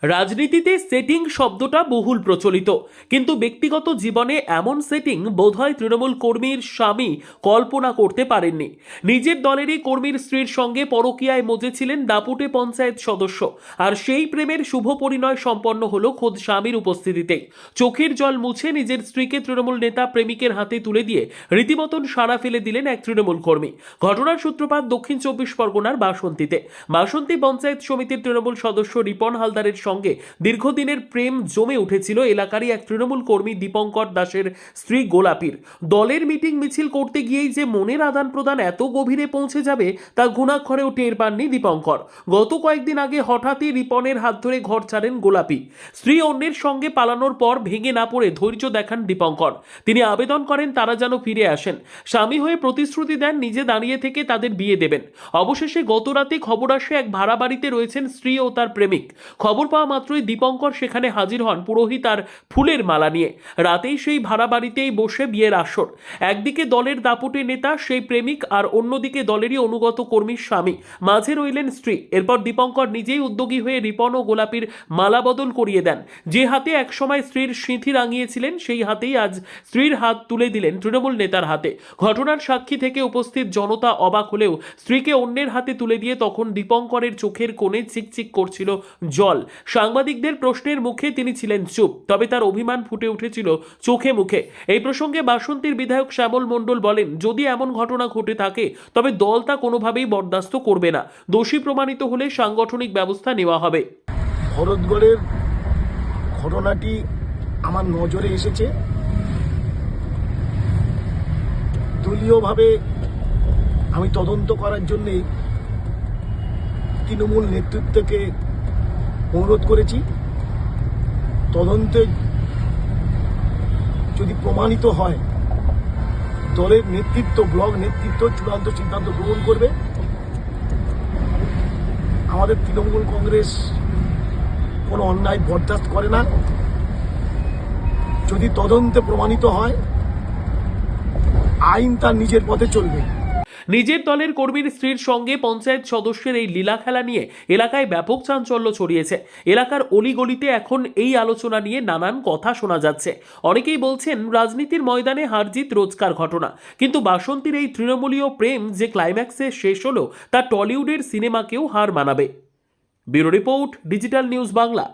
রাজনীতিতে সেটিং শব্দটা বহুল প্রচলিত, কিন্তু ব্যক্তিগত জীবনে এমন সেটিং বোধহয় তৃণমূল কর্মীর স্বামী কল্পনা করতে পারেননি। নিজের দলেরই কর্মীর স্ত্রীর সঙ্গে পরকীয়ায় মজেছিলেন দাপুটে পঞ্চায়েত সদস্য, আর সেই প্রেমের শুভ পরিণয় সম্পন্ন হলো খোদ স্বামীর উপস্থিতিতেই। চোখের জল মুছে নিজের স্ত্রীকে তৃণমূল নেতা প্রেমিকের হাতে তুলে দিয়ে রীতিমতন সাড়া ফেলে দিলেন এক তৃণমূল কর্মী। ঘটনার সূত্রপাত দক্ষিণ 24 পরগনার বাসন্তীতে। বাসন্তী পঞ্চায়েত সমিতির তৃণমূল সদস্য রিপন হালদারের সঙ্গে দীর্ঘদিনের প্রেম জমে উঠেছিল এলাকারই এক তৃণমূল কর্মী দীপঙ্কর দাসের স্ত্রী গোলাপীর। দলের মিটিং মিছিল করতে গিয়েই যে মনের আদান প্রদান এত গভীরে পৌঁছে যাবে তা ঘুণাক্ষরেও টের পাননি দীপঙ্কর। গত কয়েকদিন আগে হঠাৎই রিপনের হাত ধরে ঘর ছাড়েন গোলাপী। স্ত্রী অন্যের সঙ্গে পালানোর পর ভেঙে না পড়ে ধৈর্য দেখান দীপঙ্কর। তিনি আবেদন করেন তারা যেন ফিরে আসেন। স্বামী হয়ে প্রতিশ্রুতি দেন নিজে দাঁড়িয়ে থেকে তাদের বিয়ে দেবেন। অবশেষে গত রাতে খবর আসে এক ভাড়া বাড়িতে রয়েছেন স্ত্রী ও তার প্রেমিক। খবর পাওয়া মাত্রই দীপঙ্কর সেখানে হাজির হন পুরোহিত আর ফুলের মালা নিয়ে। রাতেই সেই ভাড়া বাড়িতেই বসে বিয়ের আসর। একদিকে দলের দাপুটে নেতা সেই প্রেমিক, আর অন্যদিকে দলেরই অনুগত কর্মীর স্বামী, মাঝে রইলেন স্ত্রী। এরপর দীপঙ্কর নিজেই উদ্যোগী হয়ে রিপন ও গোলাপীর মালা বদল করিয়ে দেন। যে হাতে একসময় স্ত্রীর সিঁথি রাঙিয়েছিলেন সেই হাতেই আজ স্ত্রীর হাত তুলে দিলেন তৃণমূল নেতার হাতে। ঘটনার সাক্ষী থেকে উপস্থিত জনতা অবাক হলেও স্ত্রীকে অন্যের হাতে তুলে দিয়ে তখন দীপঙ্করের চোখের কোণে চিকচিক করছিল জল। সাংবাদিকদের প্রশ্নের মুখে তিনি ছিলেন চুপ, তবে তার অভিমান ফুটে উঠেছিল চোখে মুখে। এই প্রসঙ্গে বাসন্তীর বিধায়ক শ্যামল মণ্ডল বলেন, যদি এমন ঘটনা ঘটে থাকে তবে দল তা কোনোভাবেই বরদাস্ত করবে না। দোষী প্রমাণিত হলে সাংগঠনিক ব্যবস্থা নেওয়া হবে। ভরতগড়ের ঘটনাটি আমার নজরে এসেছে। দলীয়ভাবে আমি তদন্ত করার জন্যে তৃণমূল নেতৃত্বকে অনুরোধ করেছি। তদন্তে যদি প্রমাণিত হয় দলের নেতৃত্ব, ব্লক নেতৃত্ব চূড়ান্ত সিদ্ধান্ত গ্রহণ করবে। আমাদের তৃণমূল কংগ্রেস কোনো অন্যায় বরদাস্ত করে না। যদি তদন্তে প্রমাণিত হয় আইন তার নিজের পথে চলবে। নিজের দলের কর্মীর স্ত্রীর সঙ্গে পঞ্চায়েত সদস্যের এই লীলা খেলা নিয়ে এলাকায় ব্যাপক চাঞ্চল্য ছড়িয়েছে। এলাকার অলিগলিতে এখন এই আলোচনা নিয়ে নানান কথা শোনা যাচ্ছে। অনেকেই বলছেন রাজনীতির ময়দানে হারজিত রোজকার ঘটনা, কিন্তু বাসন্তীর এই তৃণমূলীয় প্রেম যে ক্লাইম্যাক্সে শেষ হলো তা টলিউডের সিনেমাকেও হার মানাবে। Bureau report, digital news Bangla.